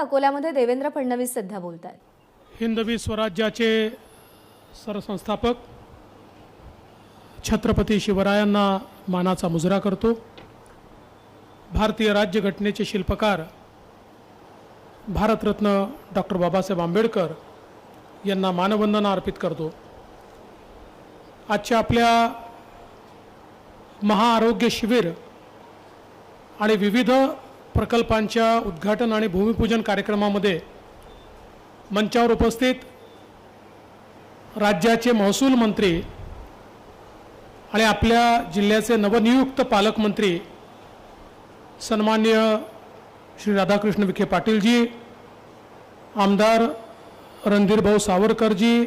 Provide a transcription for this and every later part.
अकोल्यामध्ये देवेंद्र फडणवीस सध्या बोलतायत। हिंदवी स्वराज्याचे सरसंस्थापक छत्रपती शिवरायांना मानाचा मुजरा करतो। भारतीय राज्यघटनेचे शिल्पकार भारतरत्न डॉक्टर बाबासाहेब आंबेडकर यांना मानवंदना अर्पित करतो। आजच्या आपल्या महाआरोग्य शिबिर आणि विविध प्रकल्पांच्या उद्घाटन आणि भूमिपूजन कार्यक्रमामध्ये मंचावर उपस्थित राज्याचे महसूल मंत्री आणि आपल्या जिल्ह्याचे नवनियुक्त पालकमंत्री सन्माननीय श्री राधाकृष्ण विखे पाटीलजी, आमदार रणधीरभाऊ सावरकरजी,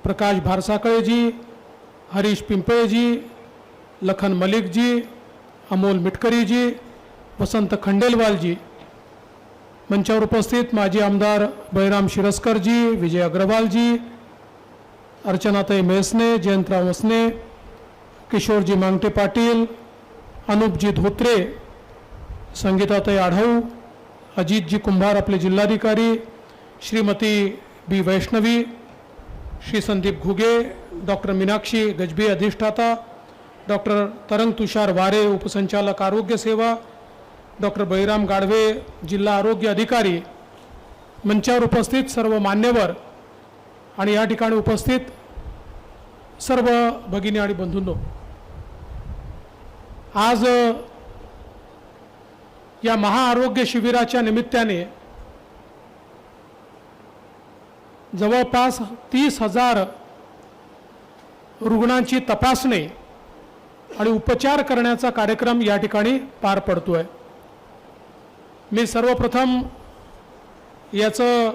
प्रकाश भारसाकळेजी, हरीश पिंपळेजी, लखन मलिकजी, अमोल मिटकरीजी, वसंत खंडेलवालजी, मंचावर उपस्थित माजी आमदार बळीराम शिरस्करजी, विजय अग्रवालजी, अर्चनाताई मेसने, जयंतराव मसने, किशोरजी मांगटे पाटील, अनुपजी धोत्रे, संगीताताई आढाऊ, अजितजी कुंभार आपले जिल्हाधिकारी, श्रीमती बी वैष्णवी, श्री संदीप घुगे, डॉक्टर मीनाक्षी गजबी अधिष्ठाता, डॉक्टर तरंग तुषार वारे उपसंचालक आरोग्य सेवा, डॉक्टर बळीराम गाढवे जिल्हा आरोग्य अधिकारी, मंचावर उपस्थित सर्व मान्यवर आणि या ठिकाणी उपस्थित सर्व भगिनी आणि बंधूंनो, आज या महाआरोग्य शिबिराच्या निमित्ताने जवळपास 30,000 रुग्णांची तपासणी आणि उपचार करण्याचा कार्यक्रम या ठिकाणी पार पडतोय। मी सर्वप्रथम याचं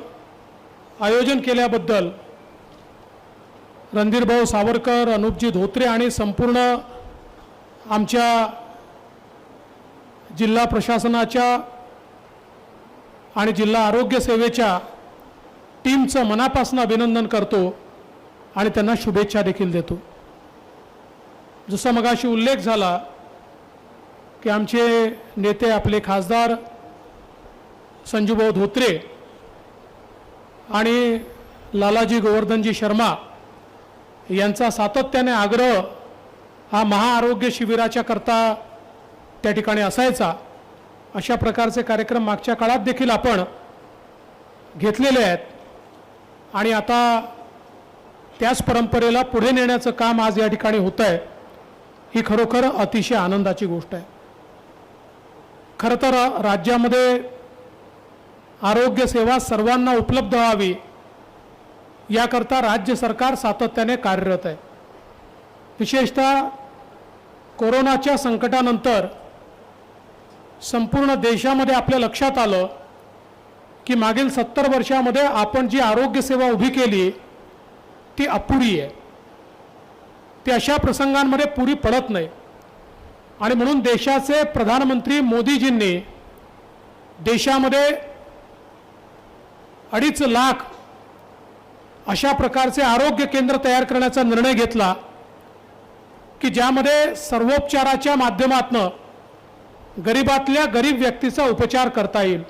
आयोजन केल्याबद्दल रणधीरभाऊ सावरकर, अनुपजी धोत्रे आणि संपूर्ण आमच्या जिल्हा प्रशासनाच्या आणि जिल्हा आरोग्य सेवेच्या टीमचं मनापासून अभिनंदन करतो आणि त्यांना शुभेच्छा देखील देतो। जसं मगाशी उल्लेख झाला की आमचे नेते आपले खासदार संजूभाऊ धोत्रे आणि लालाजी गोवर्धनजी शर्मा यांचा सातत्याने आग्रह हा महाआरोग्य शिबिराच्या करता त्या ठिकाणी असायचा। अशा प्रकारचे कार्यक्रम मागच्या काळात देखील आपण घेतलेले आहेत आणि आता त्याच परंपरेला पुढे नेण्याचं काम आज या ठिकाणी होत आहे। ही खरोखर अतिशय आनंदाची गोष्ट आहे। खरं तर राज्यामध्ये आरोग्य सेवा सर्वांना उपलब्ध व्हावी याकरता राज्य सरकार सातत्याने कार्यरत आहे। विशेषतः कोरोनाच्या संकटानंतर संपूर्ण देशामध्ये आपल्या लक्षात आलं की मागील 70 वर्षामध्ये आपण जी आरोग्य सेवा उभी केली ती अपुरी आहे, ती अशा प्रसंगांमध्ये पुरी पडत नाही आणि म्हणून देशाचे प्रधानमंत्री मोदीजींनी देशामध्ये 2.5 लाख अशा प्रकारचे आरोग्य केंद्र तयार करण्याचा निर्णय घेतला की ज्यामध्ये सर्वोपचाराच्या माध्यमातून गरीबातल्या गरीब व्यक्तीचा उपचार करता येईल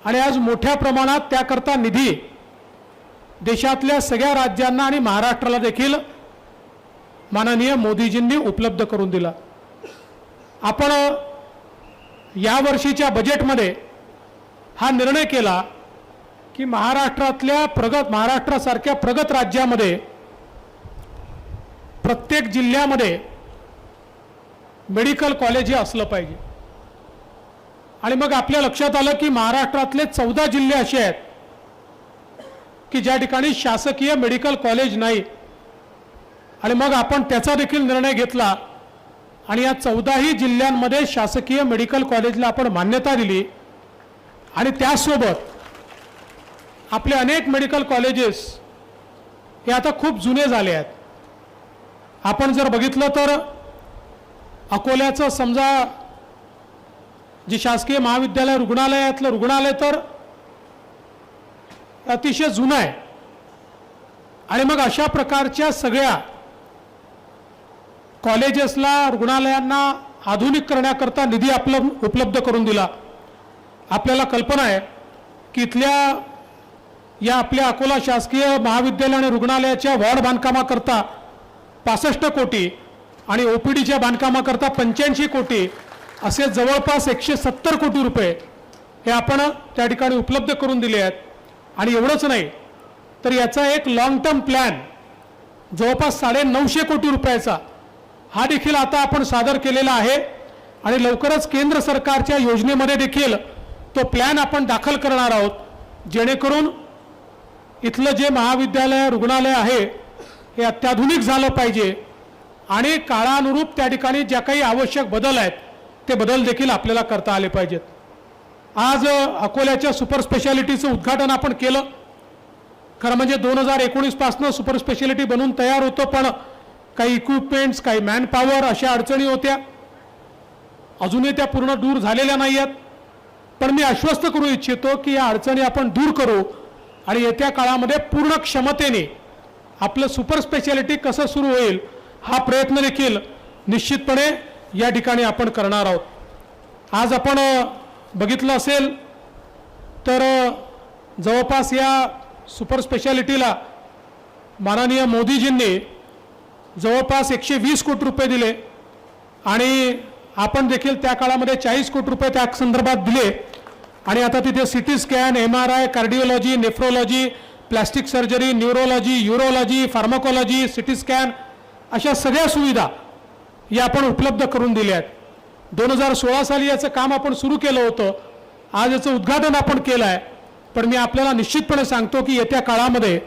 आणि आज मोठ्या प्रमाणात त्याकरता निधी देशातल्या सगळ्या राज्यांना आणि महाराष्ट्राला देखील माननीय मोदीजींनी उपलब्ध करून दिला। आपण या वर्षीच्या बजेटमध्ये हा निर्णय केला की महाराष्ट्रासारख्या प्रगत राज्यामध्ये प्रत्येक जिल्ह्यामध्ये मेडिकल कॉलेज हे असलं पाहिजे आणि मग आपल्या लक्षात आलं की महाराष्ट्रातले 14 जिल्हे असे आहेत की ज्या ठिकाणी शासकीय मेडिकल कॉलेज नाही आणि मग आपण त्याचा देखील निर्णय घेतला आणि या 14ही जिल्ह्यांमध्ये शासकीय मेडिकल कॉलेजला आपण मान्यता दिली आणि त्यासोबत आपले अनेक मेडिकल कॉलेजेस हे आता खूप जुने झाले आहेत। आपण जर बघितलं तर अकोल्याचं समजा जे शासकीय महाविद्यालय रुग्णालयातलं रुग्णालय तर अतिशय जुनं आहे आणि मग अशा प्रकारच्या सगळ्या कॉलेजेसला रुग्णालयांना आधुनिक करण्याकरता निधी उपलब्ध करून दिला। आपल्याला कल्पना आहे की इथल्या या आपल्या अकोला शासकीय महाविद्यालय आणि रुग्णालयाच्या वॉर्ड बांधकामाकरता 65 कोटी आणि OPDच्या बांधकामाकरता 85 कोटी असे जवळपास 170 कोटी रुपये हे आपण त्या ठिकाणी उपलब्ध करून दिले आहेत. आणि एवढंच नाही तर याचा एक लॉंग टर्म प्लॅन जवळपास 950 कोटी रुपयाचा हा देखील आता आपण सादर केलेला आहे. आणि लवकरच केंद्र सरकारच्या योजनेमध्ये देखील तो प्लॅन आपण दाखल करणार आहोत, जेणेकरून इथलं जे महाविद्यालय रुग्णालय आहे हे अत्याधुनिक झालं पाहिजे आणि काळानुरूप त्या ठिकाणी ज्या काही आवश्यक बदल आहेत ते बदल देखील आपल्याला करता आले पाहिजेत. आज अकोल्याच्या सुपर स्पेशालिटीचं उद्घाटन आपण केलं. खरं म्हणजे 2019 पासून सुपर स्पेशालिटी बनून तयार होतं, पण काही इक्विपमेंट्स, काही मॅन पॉवर अशा अडचणी होत्या. अजूनही त्या पूर्ण दूर झालेल्या नाही आहेत. पण मी आश्वस्त करू इच्छितो की या अडचणी आपण दूर करू आणि येत्या काळामध्ये पूर्ण क्षमतेने आपलं सुपर स्पेशालिटी कसं सुरू होईल हा प्रयत्न देखील निश्चितपणे या ठिकाणी आपण करणार आहोत. आज आपण बघितलं असेल तर जवळपास या सुपर स्पेशालिटीला माननीय मोदीजींनी जवळपास 120 कोटी रुपये दिले आणि आपण देखील त्या काळामध्ये 40 कोटी रुपये त्या संदर्भात दिले. आणि आता तिथे CT scan, MRI, cardiology, nephrology, plastic surgery, neurology, urology, pharmacology, CT scan अशा सगळ्या सुविधा या आपण उपलब्ध करून दिल्या आहेत. 2016 साली याचं काम आपण सुरू केलं होतं. आज याचं उद्घाटन आपण केलं आहे. पण मी आपल्याला निश्चितपणे सांगतो की येत्या काळामध्ये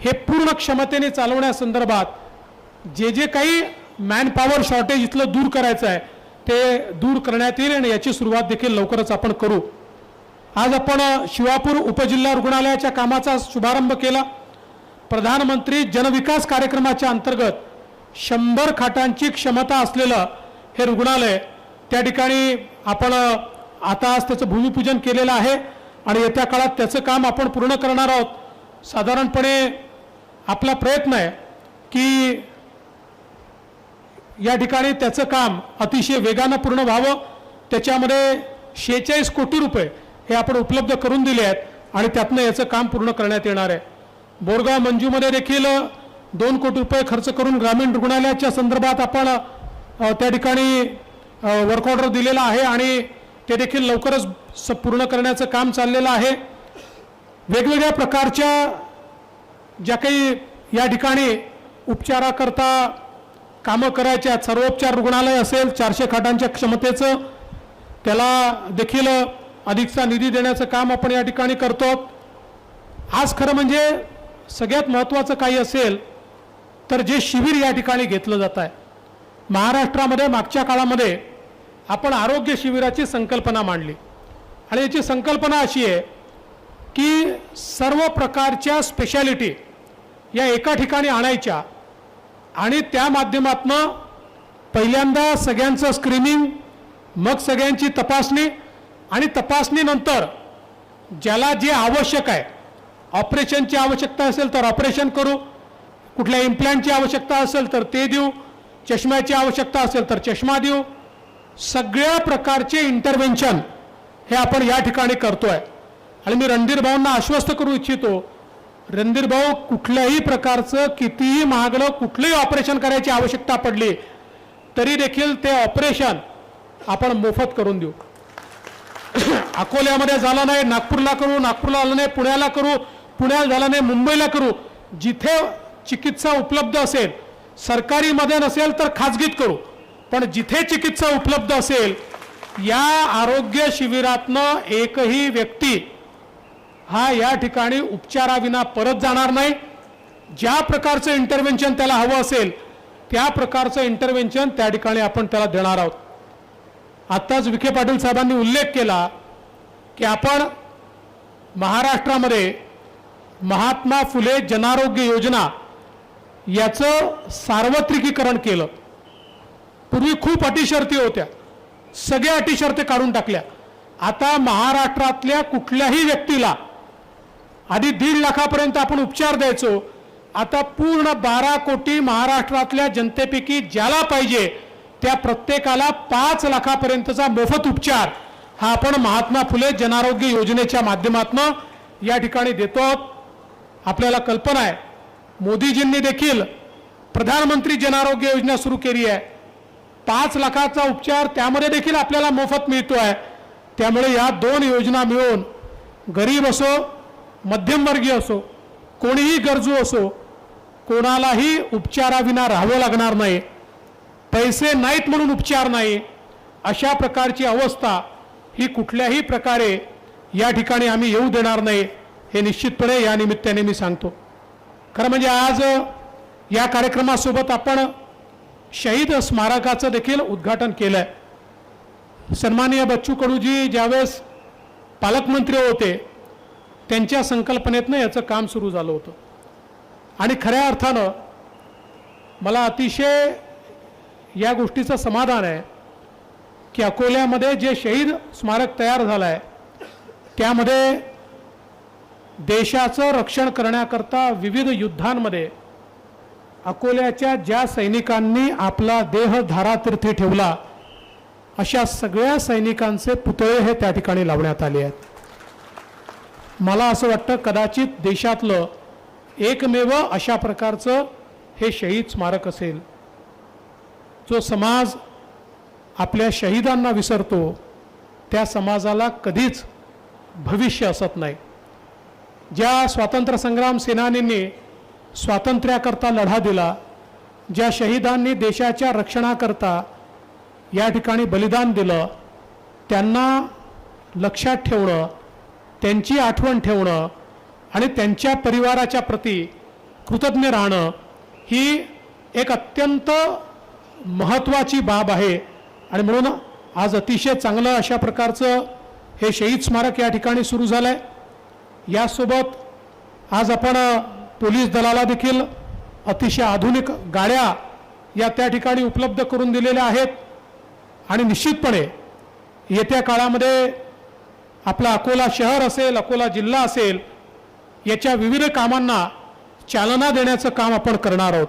हे पूर्ण क्षमतेने चालवण्यासंदर्भात जे काही मॅन पॉवर शॉर्टेज इथलं दूर करायचं आहे ते दूर करण्यात येईल आणि याची सुरुवात देखील लवकरच आपण करू. आज आपण शिवापूर उपजिल्हा रुग्णालयाच्या कामाचा शुभारंभ केला. प्रधानमंत्री जनविकास कार्यक्रमाच्या अंतर्गत 100 खाटांची क्षमता असलेलं हे रुग्णालय त्या ठिकाणी आपण आता आज त्याचं भूमिपूजन केलेलं आहे आणि येत्या काळात त्याचं काम आपण पूर्ण करणार आहोत. साधारणपणे आपला प्रयत्न आहे की या ठिकाणी त्याचं काम अतिशय वेगानं पूर्ण व्हावं. त्याच्यामध्ये 46 कोटी रुपये हे आपण उपलब्ध करून दिले आहेत आणि त्यातनं याचं काम पूर्ण करण्यात येणार आहे. बोरगाव मंजूमध्ये देखील 2 कोटी रुपये खर्च करून ग्रामीण रुग्णालयाच्या संदर्भात आपण त्या ठिकाणी वर्क ऑर्डर दिलेला आहे आणि ते देखील लवकरच पूर्ण करण्याचं काम चाललेलं आहे. वेगवेगळ्या प्रकारच्या ज्या काही या ठिकाणी उपचाराकरता कामं करायच्या, सर्वोपचार रुग्णालय असेल 400 खाटांच्या क्षमतेचं, त्याला देखील अधिकचा निधी देण्याचं काम आपण या ठिकाणी करतो. आज खरं म्हणजे सगळ्यात महत्त्वाचं काही असेल तर जे शिबिर या ठिकाणी घेतलं जात आहे. महाराष्ट्रामध्ये मागच्या काळामध्ये आपण आरोग्य शिबिराची संकल्पना मांडली आणि याची संकल्पना अशी आहे की सर्व प्रकारच्या स्पेशालिटी या एका ठिकाणी आणायच्या आणि त्या माध्यमातून पहिल्यांदा सगळ्यांचं स्क्रीनिंग, मग सगळ्यांची तपासणी आणि तपासणीनंतर ज्याला जे आवश्यक आहे, ऑपरेशनची आवश्यकता असेल तर ऑपरेशन करू, कुठल्या इम्प्लांटची आवश्यकता असेल तर ते देऊ, चष्म्याची आवश्यकता असेल तर चष्मा देऊ. सगळ्या प्रकारचे इंटरव्हेन्शन हे आपण या ठिकाणी करतोय. आणि मी रणधीर भाऊंना आश्वस्त करू इच्छितो, रणधीर भाऊ कुठल्याही प्रकारचं कितीही महागडं कुठलंही ऑपरेशन करायची आवश्यकता पडली तरी देखील ते ऑपरेशन आपण मोफत करून देऊ. अकोल्यामध्ये झालं नाही नागपूरला करू, नागपूरला झालं नाही पुण्याला करू, पुण्याला झालं नाही मुंबईला करू. जिथे चिकित्सा उपलब्ध असेल, सरकारीमध्ये नसेल तर खाजगीत करू, पण जिथे चिकित्सा उपलब्ध असेल या आरोग्य शिबिरातनं एकही व्यक्ती हा या ठिकाणी उपचाराविना परत जाणार नाही. ज्या प्रकारचं इंटरव्हेन्शन त्याला हवं असेल त्या प्रकारचं इंटरव्हेन्शन त्या ठिकाणी आपण त्याला देणार आहोत. आत्ताच विखे पाटील साहेबांनी उल्लेख केला की आपण महाराष्ट्रामध्ये महात्मा फुले जनआरोग्य योजना याचं सार्वत्रिकीकरण केलं. पूर्वी खूप अटीशर्ती होत्या, सगळ्या अटीशर्ती काढून टाकल्या. आता महाराष्ट्रातल्या कुठल्याही व्यक्तीला आधी 1.5 लाखापर्यंत आपण उपचार द्यायचो, आता पूर्ण 12 कोटी महाराष्ट्रातल्या जनतेपैकी ज्याला पाहिजे त्या प्रत्येकाला 5 लाखापर्यंतचा मोफत उपचार हा आपण महात्मा फुले जनआरोग्य योजनेच्या माध्यमातून या ठिकाणी देतो आहोत. आपल्याला कल्पना आहे मोदीजींनी देखील प्रधानमंत्री जनआरोग्य योजना सुरू केली आहे. 5 लाखाचा उपचार त्यामध्ये देखील आपल्याला मोफत मिळतो आहे. त्यामुळे या 2 योजना मिळून गरीब असो मध्यमवर्गीय असो कोणीही गरजू असो कोणालाही उपचाराविना राहावं लागणार नाही. पैसे नाहीत म्हणून उपचार नाही अशा प्रकारची अवस्था ही कुठल्याही प्रकारे या ठिकाणी आम्ही येऊ देणार नाही हे निश्चितपणे या निमित्ताने मी सांगतो. खरं म्हणजे आज या कार्यक्रमासोबत आपण शहीद स्मारकाचं देखील उद्घाटन केलं आहे. सन्माननीय बच्चू कडूजी ज्यावेळेस पालकमंत्री होते त्यांच्या संकल्पनेतनं याचं काम सुरू झालं होतं आणि खऱ्या अर्थानं मला अतिशय या गोष्टीचं समाधान आहे की अकोल्यामध्ये जे शहीद स्मारक तयार झालं आहे त्यामध्ये देशाचं रक्षण करण्याकरता विविध युद्धांमध्ये अकोल्याच्या ज्या सैनिकांनी आपला देह धारातीर्थी ठेवला अशा सगळ्या सैनिकांचे पुतळे हे त्या ठिकाणी लावण्यात आले आहेत. मला असं वाटतं कदाचित देशातलं एकमेव अशा प्रकारचं हे शहीद स्मारक असेल. जो समाज आपल्या शहीदांना विसरतो त्या समाजाला कधीच भविष्य असत नाही. ज्या स्वातंत्र्य संग्राम सेनानींनी स्वातंत्र्याकरता लढा दिला, ज्या शहीदांनी देशाच्या रक्षणाकरता या ठिकाणी बलिदान दिलं, त्यांना लक्षात ठेवणं, त्यांची आठवण ठेवणं आणि त्यांच्या परिवाराच्या प्रती कृतज्ञ राहणं ही एक अत्यंत महत्त्वाची बाब आहे. आणि म्हणून आज अतिशय चांगलं अशा प्रकारचं हे शहीद स्मारक या ठिकाणी सुरू झालं आहे. यासोबत आज आपण पोलीस दलाला देखील अतिशय आधुनिक गाड्या या त्या ठिकाणी उपलब्ध करून दिलेल्या आहेत आणि निश्चितपणे येत्या काळामध्ये आपला अकोला शहर असेल अकोला जिल्हा असेल याच्या विविध कामांना चालना देण्याचं काम आपण करणार आहोत.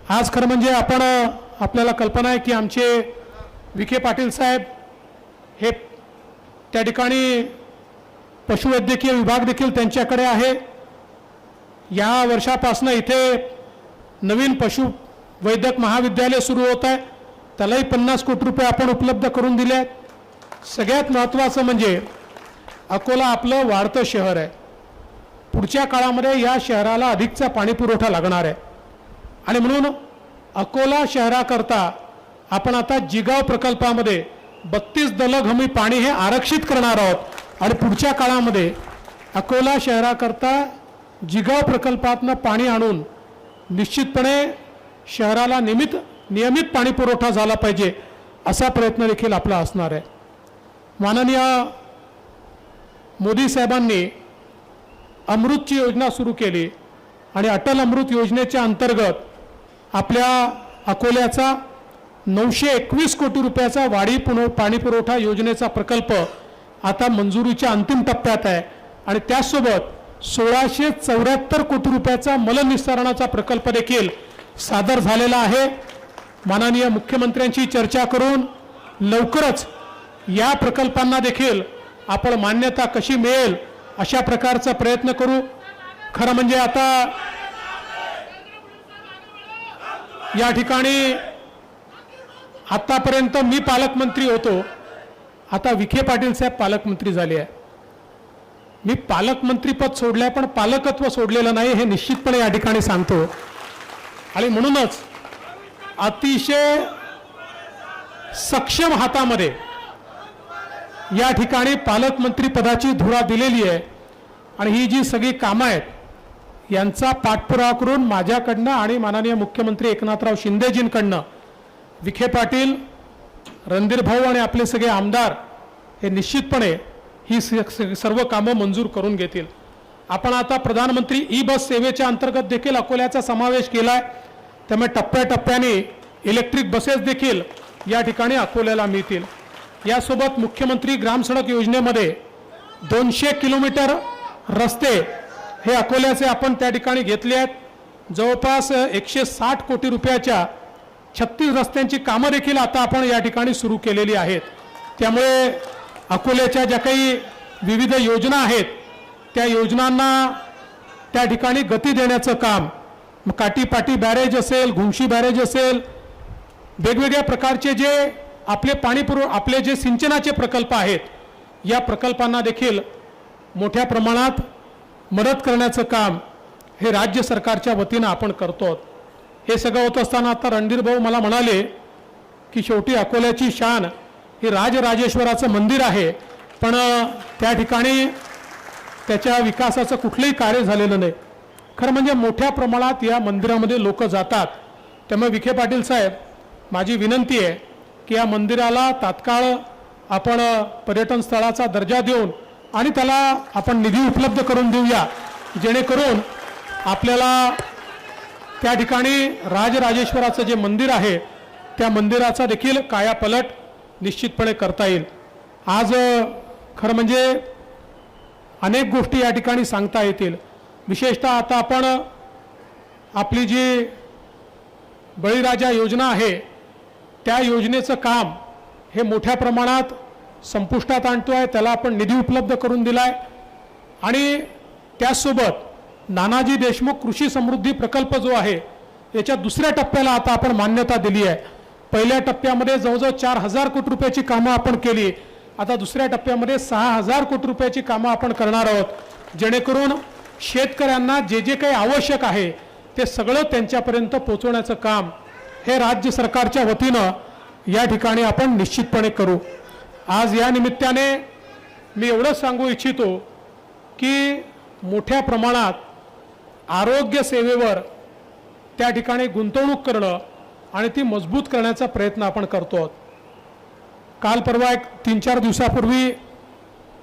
आज खरं म्हणजे आपल्याला कल्पना आहे की आमचे विखे पाटील साहेब हे त्या ठिकाणी पशुवैद्यकीय विभाग देखील त्यांच्याकडे आहे. या वर्षापासून इथे नवीन पशुवैद्यक महाविद्यालय सुरू होत आहे. त्यालाही 50 कोटी रुपये आपण उपलब्ध करून दिले आहेत. सगळ्यात महत्त्वाचं म्हणजे अकोला आपलं वाढतं शहर आहे. पुढच्या काळामध्ये या शहराला अधिकचा पाणी पुरवठा लागणार आहे आणि म्हणून अकोला शहराकरता आपण आता जिगाव प्रकल्पामध्ये 32 दलग हमी पाणी हे आरक्षित करणार आहोत आणि पुढच्या काळामध्ये अकोला शहराकरता जिगाव प्रकल्पातनं पाणी आणून निश्चितपणे शहराला नियमित पाणी पुरवठा झाला पाहिजे असा प्रयत्न देखील आपला असणार आहे. माननीय मोदी साहेबांनी अमृतची योजना सुरू केली आणि अटल अमृत योजनेच्या अंतर्गत आपल्या अकोल्याचा 921 कोटी रुपयाचा वाढी पाणी पुरवठा योजनेचा प्रकल्प आता मंजुरीच्या अंतिम टप्प्यात आहे आणि त्यासोबत 1674 कोटी रुपयाचा मलनिस्सारणाचा प्रकल्प देखील सादर झालेला आहे. माननीय मुख्यमंत्र्यांची चर्चा करून लवकरच या प्रकल्पांना देखील आपण मान्यता कशी मिळेल अशा प्रकारचा प्रयत्न करू. खरं म्हणजे आता या ठिकाणी आतापर्यंत मी पालकमंत्री होतो, आता विखे पाटील साहेब पालकमंत्री झाले आहे. मी पालकमंत्रीपद सोडलंय पण पालकत्व सोडलेलं नाही हे निश्चितपणे या ठिकाणी सांगतो. आणि म्हणूनच अतिशय सक्षम हातामध्ये या ठिकाणी पालकमंत्री पदाची धुरा दिलेली आहे आणि ही जी सगळी कामं आहेत यांचा पाठपुरावा करून माझ्याकडनं आणि माननीय मुख्यमंत्री एकनाथराव शिंदेजींकडनं विखे पाटील, रणधीर भाऊ आणि आपले सगळे आमदार हे निश्चितपणे ही सर्व कामं मंजूर करून घेतील. आपण आता प्रधानमंत्री ई बस सेवेच्या अंतर्गत देखील अकोल्याचा समावेश केला आहे. त्यामुळे टप्प्याटप्प्याने इलेक्ट्रिक बसेस देखील या ठिकाणी अकोल्याला मिळतील. यासोबत मुख्यमंत्री ग्रामसडक योजनेमध्ये 200 किलोमीटर रस्ते हे अकोल्याचे आपण त्या ठिकाणी घेतले आहेत. जवळपास 160 कोटी रुपयाच्या 36 रस्त्यांची कामं देखील आता आपण या ठिकाणी सुरू केलेली आहेत. त्यामुळे अकोल्याच्या ज्या काही विविध योजना आहेत त्या योजनांना त्या ठिकाणी गती देण्याचं काम, मग काटीपाटी बॅरेज असेल, घुंशी बॅरेज असेल, वेगवेगळ्या प्रकारचे जे आपले जे सिंचनाचे प्रकल्प आहेत, या प्रकल्पांना देखील मोठ्या प्रमाणात मदत करण्याचं काम हे राज्य सरकारच्या वतीनं आपण करतो. हे सगळं होत असताना आता रणधीर भाऊ मला म्हणाले की शेवटी अकोल्याची शान हे राजराजेश्वराचं मंदिर आहे, पण त्या ठिकाणी त्याच्या विकासाचं कुठलंही कार्य झालेलं नाही. खरं म्हणजे मोठ्या प्रमाणात या मंदिरामध्ये लोक जातात. त्यामुळे विखे पाटील साहेब, माझी विनंती आहे की या मंदिराला तात्काळ आपण पर्यटन स्थळाचा दर्जा देऊन आणि त्याला आपण निधी उपलब्ध करून देऊया, जेणेकरून आपल्याला त्या ठिकाणी राजराजेश्वराचं जे मंदिर आहे त्या मंदिराचा देखील कायापलट निश्चितपणे करता येईल. आज खरं म्हणजे अनेक गोष्टी या ठिकाणी सांगता येतील. विशेषतः आता आपण आपली जी बळीराजा योजना आहे त्या योजनेचं काम हे मोठ्या प्रमाणात संपुष्टात आणतो आहे. त्याला आपण निधी उपलब्ध करून दिला आहे आणि त्याचसोबत नानाजी देशमुख कृषी समृद्धी प्रकल्प जो आहे याच्या दुसऱ्या टप्प्याला आता आपण मान्यता दिली आहे. पहिल्या टप्प्यामध्ये जवळजवळ 4,000 कोटी रुपयाची कामं आपण केली. आता दुसऱ्या टप्प्यामध्ये 6,000 कोटी रुपयाची कामं आपण करणार आहोत, जेणेकरून शेतकऱ्यांना जे जे काही आवश्यक आहे ते सगळं त्यांच्यापर्यंत पोहोचवण्याचं काम हे राज्य सरकारच्या वतीनं या ठिकाणी आपण निश्चितपणे करू. आज या निमित्ताने मी एवढंच सांगू इच्छितो की मोठ्या प्रमाणात आरोग्य सेवेवर त्या ठिकाणी गुंतवणूक करणं आणि ती मजबूत करण्याचा प्रयत्न आपण करतो. काल परवा एक 3-4 दिवसापूर्वी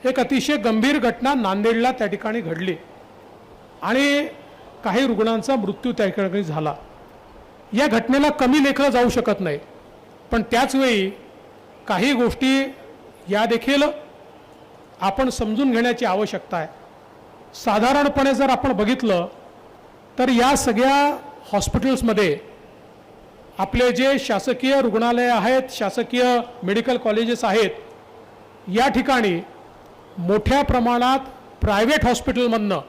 एक अतिशय गंभीर घटना नांदेडला त्या ठिकाणी घडली आणि काही रुग्णांचा मृत्यू त्या ठिकाणी झाला. या घटनेला कमी लेखलं जाऊ शकत नाही, पण त्याचवेळी काही गोष्टी या देखील आपण समजून घेण्याची आवश्यकता आहे. साधारणपणे जर आपण बघितलं तर या सगळ्या हॉस्पिटल्समध्ये आपले जे शासकीय रुग्णालय आहेत, शासकीय मेडिकल कॉलेजेस आहेत, या ठिकाणी मोठ्या प्रमाणात प्रायव्हेट हॉस्पिटलमधनं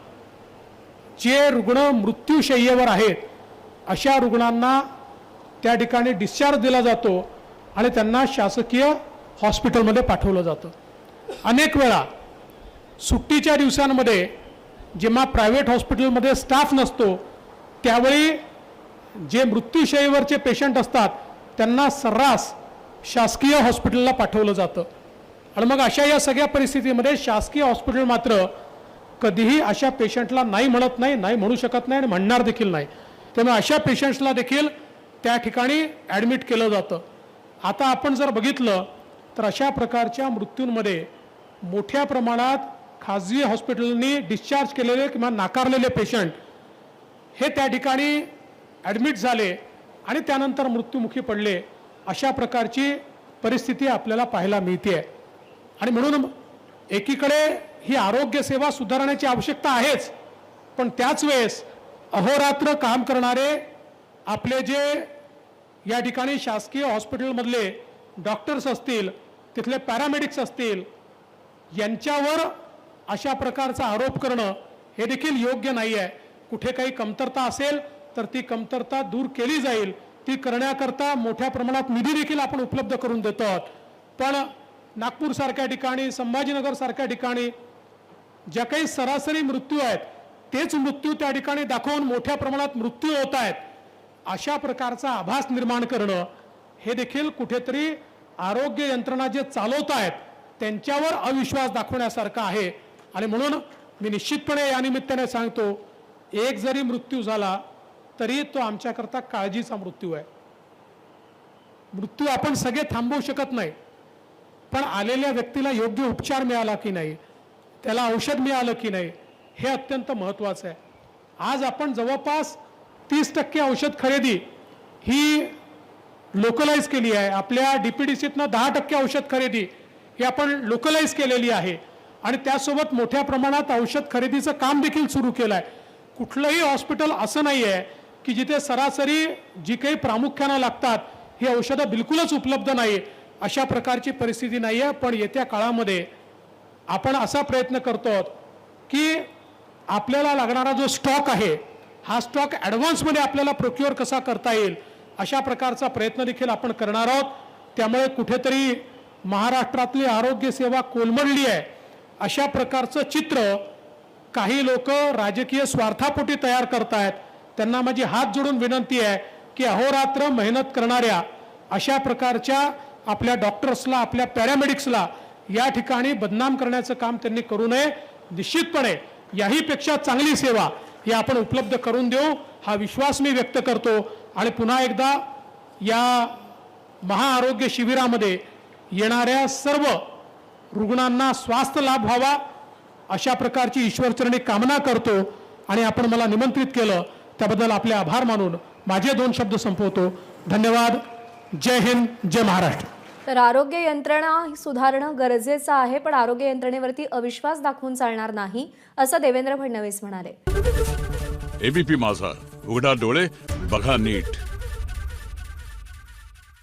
जे रुग्ण मृत्यूशय्येवर आहेत अशा रुग्णांना त्या ठिकाणी डिस्चार्ज दिला जातो आणि त्यांना शासकीय हॉस्पिटलमध्ये पाठवलं जातं. अनेक वेळा सुट्टीच्या दिवसांमध्ये जेव्हा प्रायव्हेट हॉस्पिटलमध्ये स्टाफ नसतो त्यावेळी जे मृत्यूशय्येवरचे पेशंट असतात त्यांना सर्रास शासकीय हॉस्पिटलला पाठवलं जातं. आणि मग अशा या सगळ्या परिस्थितीमध्ये शासकीय हॉस्पिटल मात्र कधीही अशा पेशंटला नाही म्हणत नाही, नाही म्हणू शकत नाही आणि म्हणणार देखील नाही. त्यामुळे अशा पेशंट्सला देखील त्या ठिकाणी ॲडमिट केलं जातं. आता आपण जर बघितलं तर अशा प्रकारच्या मृत्यूंमध्ये मोठ्या प्रमाणात खाजगी हॉस्पिटलनी डिस्चार्ज केलेले किंवा नाकारलेले पेशंट हे त्या ठिकाणी ॲडमिट झाले आणि त्यानंतर मृत्युमुखी पडले. अशा प्रकारची परिस्थिती आपल्याला पाहायला मिळते. आणि म्हणून एकीकडे ही आरोग्य सेवा सुधारण्याची आवश्यकता आहेच, पण त्याच वेळेस अहोरात्र काम करणारे आपले जे या ठिकाणी शासकीय हॉस्पिटलमधले डॉक्टर्स असतील, तिथले पॅरामेडिक्स असतील, यांच्यावर अशा प्रकारचा आरोप करणं हे देखील योग्य नाही आहे. कुठे काही कमतरता असेल तर ती कमतरता दूर केली जाईल. ती करण्याकरता मोठ्या प्रमाणात निधी देखील आपण उपलब्ध करून देतो आहोत. पण नागपूरसारख्या ठिकाणी, संभाजीनगरसारख्या ठिकाणी ज्या काही सरासरी मृत्यू आहेत तेच मृत्यू त्या ठिकाणी दाखवून मोठ्या प्रमाणात मृत्यू होत आहेत, अशा प्रकारचा आभास निर्माण करणं हे देखील कुठेतरी आरोग्य यंत्रणा जे चालवत आहेत त्यांच्यावर अविश्वास दाखवण्यासारखं आहे. आणि म्हणून मी निश्चितपणे या निमित्ताने सांगतो, एक जरी मृत्यू झाला तरी तो आमच्याकरता काळजीचा मृत्यू आहे. मृत्यू आपण सगळे थांबवू शकत नाही, पण आलेल्या व्यक्तीला योग्य उपचार मिळाला की नाही, त्याला औषध मिळालं की नाही, हे अत्यंत महत्त्वाचं आहे. आज आपण जवळपास 30% औषध खरेदी ही लोकलाइज केली आहे. आपल्या DPDCतनं 10% औषध खरेदी ही आपण लोकलाइज केलेली आहे आणि त्यासोबत मोठ्या प्रमाणात औषध खरेदीचं काम देखील सुरू केलं आहे. कुठलंही हॉस्पिटल असं नाही आहे की जिथे सरासरी जी काही प्रामुख्यानं लागतात ही औषधं बिलकुलच उपलब्ध नाही. अशा प्रकारची परिस्थिती नाही आहे. पण येत्या काळामध्ये आपण असा प्रयत्न करतो की आपल्याला लागणारा जो स्टॉक आहे हा स्टॉक ॲडव्हान्समध्ये आपल्याला प्रोक्युअर कसा करता येईल अशा प्रकारचा प्रयत्न देखील आपण करणार आहोत. त्यामुळे कुठेतरी महाराष्ट्रातली आरोग्य सेवा कोलमडली आहे अशा प्रकारचं चित्र काही लोक राजकीय स्वार्थापोटी तयार करतायत. त्यांना माझी हात जोडून विनंती आहे की अहोरात्र मेहनत करणाऱ्या अशा प्रकारच्या आपल्या डॉक्टर्सला, आपल्या पॅरामेडिक्सला या ठिकाणी बदनाम करण्याचं काम त्यांनी करू नये. निश्चितपणे याहीपेक्षा चांगली सेवा ही आपण उपलब्ध करून देऊ हा विश्वास मी व्यक्त करतो. आणि पुन्हा एकदा या महाआरोग्य शिबिरामध्ये येणाऱ्या सर्व रुग्णांना स्वास्थ्य लाभ व्हावा अशा प्रकारची ईश्वरचरणी कामना करतो. आणि आपण मला निमंत्रित केलं त्याबद्दल आपले आभार मानून माझे 2 शब्द संपवतो. धन्यवाद. जय हिंद, जय महाराष्ट्र. तर आरोग्य यंत्रणा सुधारणं गरजेचं आहे, पण आरोग्य यंत्रणेवरती अविश्वास दाखवून चालणार नाही, असं देवेंद्र फडणवीस म्हणाले. एबीपी माझा, उघडा डोळे बघा नीट.